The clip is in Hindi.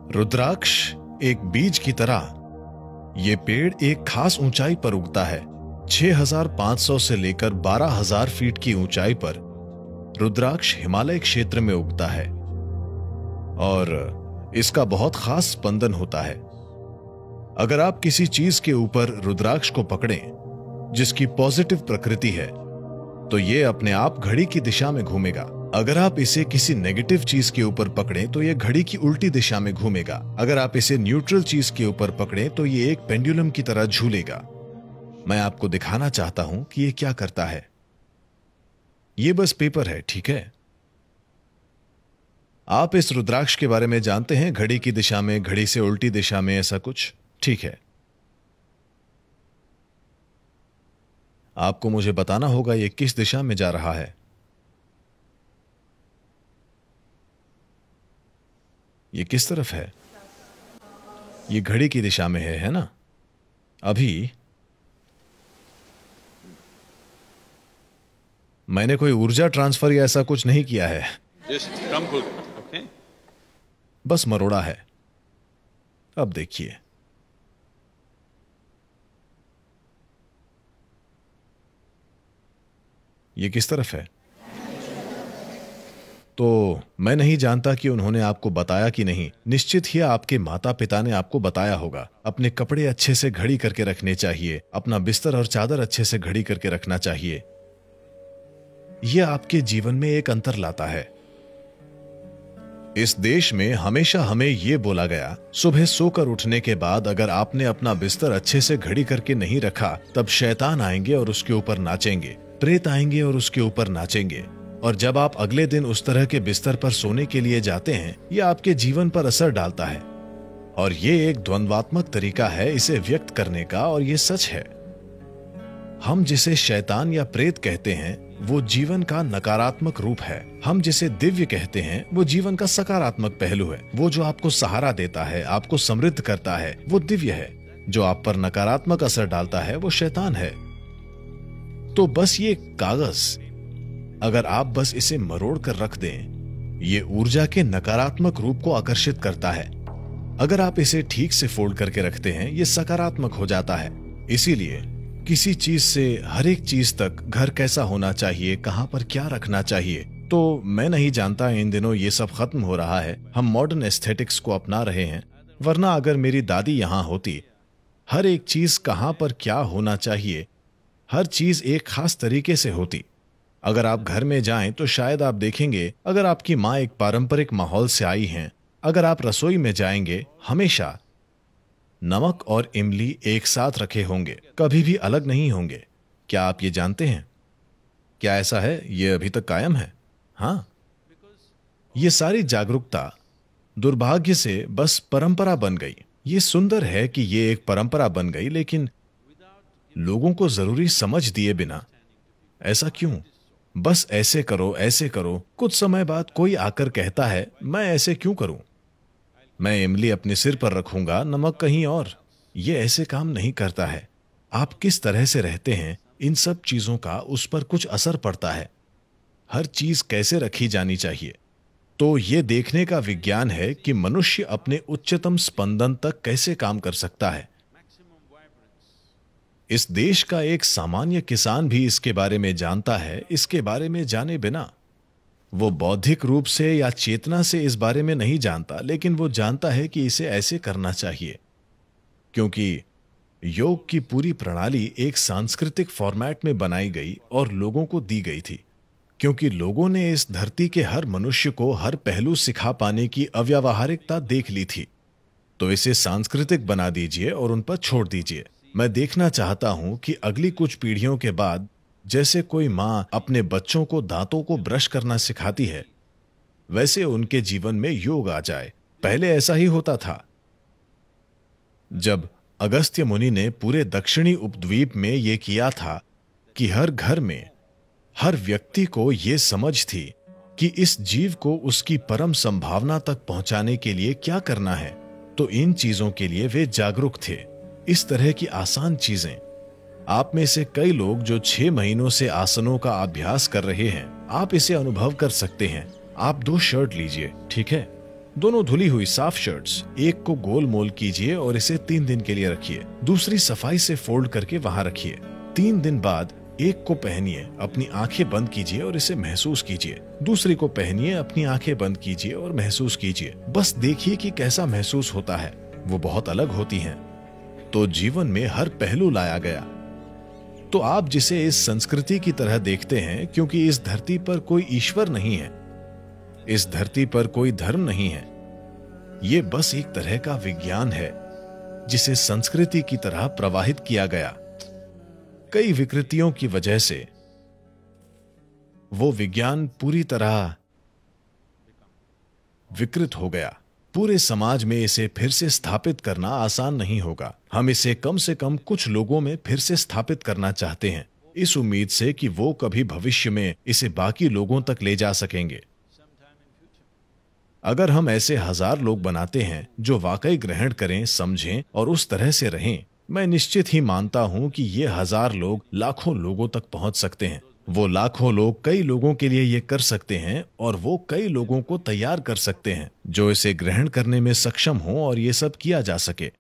रुद्राक्ष एक बीज की तरह ये पेड़ एक खास ऊंचाई पर उगता है। 6,500 से लेकर 12,000 फीट की ऊंचाई पर रुद्राक्ष हिमालय क्षेत्र में उगता है और इसका बहुत खास स्पंदन होता है। अगर आप किसी चीज के ऊपर रुद्राक्ष को पकड़ें जिसकी पॉजिटिव प्रकृति है तो ये अपने आप घड़ी की दिशा में घूमेगा। अगर आप इसे किसी नेगेटिव चीज के ऊपर पकड़ें तो ये घड़ी की उल्टी दिशा में घूमेगा। अगर आप इसे न्यूट्रल चीज के ऊपर पकड़ें तो ये एक पेंडुलम की तरह झूलेगा। मैं आपको दिखाना चाहता हूं कि ये क्या करता है। ये बस पेपर है, ठीक है। आप इस रुद्राक्ष के बारे में जानते हैं, घड़ी की दिशा में, घड़ी से उल्टी दिशा में, ऐसा कुछ, ठीक है। आपको मुझे बताना होगा ये किस दिशा में जा रहा है। ये किस तरफ है? ये घड़ी की दिशा में है ना? अभी मैंने कोई ऊर्जा ट्रांसफर या ऐसा कुछ नहीं किया है, okay? बस मरोड़ा है। अब देखिए, ये किस तरफ है? तो मैं नहीं जानता कि उन्होंने आपको बताया कि नहीं। निश्चित ही आपके माता पिता ने आपको बताया होगा। अपने कपड़े अच्छे से घड़ी करके रखने चाहिए, अपना बिस्तर और चादर अच्छे से घड़ी करके रखना चाहिए। यह आपके जीवन में एक अंतर लाता है। इस देश में हमेशा हमें यह बोला गया, सुबह सोकर उठने के बाद अगर आपने अपना बिस्तर अच्छे से घड़ी करके नहीं रखा तब शैतान आएंगे और उसके ऊपर नाचेंगे, प्रेत आएंगे और उसके ऊपर नाचेंगे। और जब आप अगले दिन उस तरह के बिस्तर पर सोने के लिए जाते हैं, यह आपके जीवन पर असर डालता है। और ये एक द्वंद्वात्मक तरीका है इसे व्यक्त करने का, और ये सच है। हम जिसे शैतान या प्रेत कहते हैं वो जीवन का नकारात्मक रूप है। हम जिसे दिव्य कहते हैं वो जीवन का सकारात्मक पहलू है। वो जो आपको सहारा देता है, आपको समृद्ध करता है, वो दिव्य है। जो आप पर नकारात्मक असर डालता है वो शैतान है। तो बस ये कागज, अगर आप बस इसे मरोड़ कर रख दें, ये ऊर्जा के नकारात्मक रूप को आकर्षित करता है। अगर आप इसे ठीक से फोल्ड करके रखते हैं, ये सकारात्मक हो जाता है। इसीलिए किसी चीज से हर एक चीज तक, घर कैसा होना चाहिए, कहां पर क्या रखना चाहिए, तो मैं नहीं जानता। इन दिनों ये सब खत्म हो रहा है। हम मॉडर्न एस्थेटिक्स को अपना रहे हैं। वरना अगर मेरी दादी यहां होती, हर एक चीज कहां पर क्या होना चाहिए, हर चीज एक खास तरीके से होती। अगर आप घर में जाएं तो शायद आप देखेंगे, अगर आपकी माँ एक पारंपरिक माहौल से आई हैं, अगर आप रसोई में जाएंगे, हमेशा नमक और इमली एक साथ रखे होंगे, कभी भी अलग नहीं होंगे। क्या आप ये जानते हैं? क्या ऐसा है? ये अभी तक कायम है। हाँ, ये सारी जागरूकता दुर्भाग्य से बस परंपरा बन गई। ये सुंदर है कि ये एक परंपरा बन गई, लेकिन लोगों को जरूरी समझ दिए बिना। ऐसा क्यों? बस ऐसे करो, ऐसे करो। कुछ समय बाद कोई आकर कहता है, मैं ऐसे क्यों करूं? मैं इमली अपने सिर पर रखूंगा, नमक कहीं और। ये ऐसे काम नहीं करता है। आप किस तरह से रहते हैं, इन सब चीजों का उस पर कुछ असर पड़ता है। हर चीज कैसे रखी जानी चाहिए। तो ये देखने का विज्ञान है कि मनुष्य अपने उच्चतम स्पंदन तक कैसे काम कर सकता है। इस देश का एक सामान्य किसान भी इसके बारे में जानता है। इसके बारे में जाने बिना वो बौद्धिक रूप से या चेतना से इस बारे में नहीं जानता, लेकिन वो जानता है कि इसे ऐसे करना चाहिए, क्योंकि योग की पूरी प्रणाली एक सांस्कृतिक फॉर्मेट में बनाई गई और लोगों को दी गई थी, क्योंकि लोगों ने इस धरती के हर मनुष्य को हर पहलू सिखा पाने की अव्यावहारिकता देख ली थी। तो इसे सांस्कृतिक बना दीजिए और उन पर छोड़ दीजिए। मैं देखना चाहता हूं कि अगली कुछ पीढ़ियों के बाद, जैसे कोई मां अपने बच्चों को दांतों को ब्रश करना सिखाती है, वैसे उनके जीवन में योग आ जाए। पहले ऐसा ही होता था। जब अगस्त्य मुनि ने पूरे दक्षिणी उपद्वीप में यह किया था कि हर घर में हर व्यक्ति को यह समझ थी कि इस जीव को उसकी परम संभावना तक पहुंचाने के लिए क्या करना है, तो इन चीजों के लिए वे जागरूक थे। इस तरह की आसान चीजें, आप में से कई लोग जो 6 महीनों से आसनों का अभ्यास कर रहे हैं, आप इसे अनुभव कर सकते हैं। आप 2 शर्ट लीजिए, ठीक है? दोनों धुली हुई साफ शर्ट्स, एक को गोल मोल कीजिए और इसे 3 दिन के लिए रखिए। दूसरी सफाई से फोल्ड करके वहां रखिए। 3 दिन बाद एक को पहनिए, अपनी आंखें बंद कीजिए और इसे महसूस कीजिए। दूसरी को पहनिए, अपनी आंखें बंद कीजिए और महसूस कीजिए। बस देखिए कि कैसा महसूस होता है। वो बहुत अलग होती हैं। तो जीवन में हर पहलू लाया गया। तो आप जिसे इस संस्कृति की तरह देखते हैं, क्योंकि इस धरती पर कोई ईश्वर नहीं है, इस धरती पर कोई धर्म नहीं है, ये बस एक तरह का विज्ञान है जिसे संस्कृति की तरह प्रवाहित किया गया। कई विकृतियों की वजह से वो विज्ञान पूरी तरह विकृत हो गया। पूरे समाज में इसे फिर से स्थापित करना आसान नहीं होगा। हम इसे कम से कम कुछ लोगों में फिर से स्थापित करना चाहते हैं, इस उम्मीद से कि वो कभी भविष्य में इसे बाकी लोगों तक ले जा सकेंगे। अगर हम ऐसे 1000 लोग बनाते हैं जो वाकई ग्रहण करें, समझें और उस तरह से रहें, मैं निश्चित ही मानता हूं कि ये 1000 लोग लाखों लोगों तक पहुंच सकते हैं। वो लाखों लोग कई लोगों के लिए ये कर सकते हैं और वो कई लोगों को तैयार कर सकते हैं जो इसे ग्रहण करने में सक्षम हों और ये सब किया जा सके।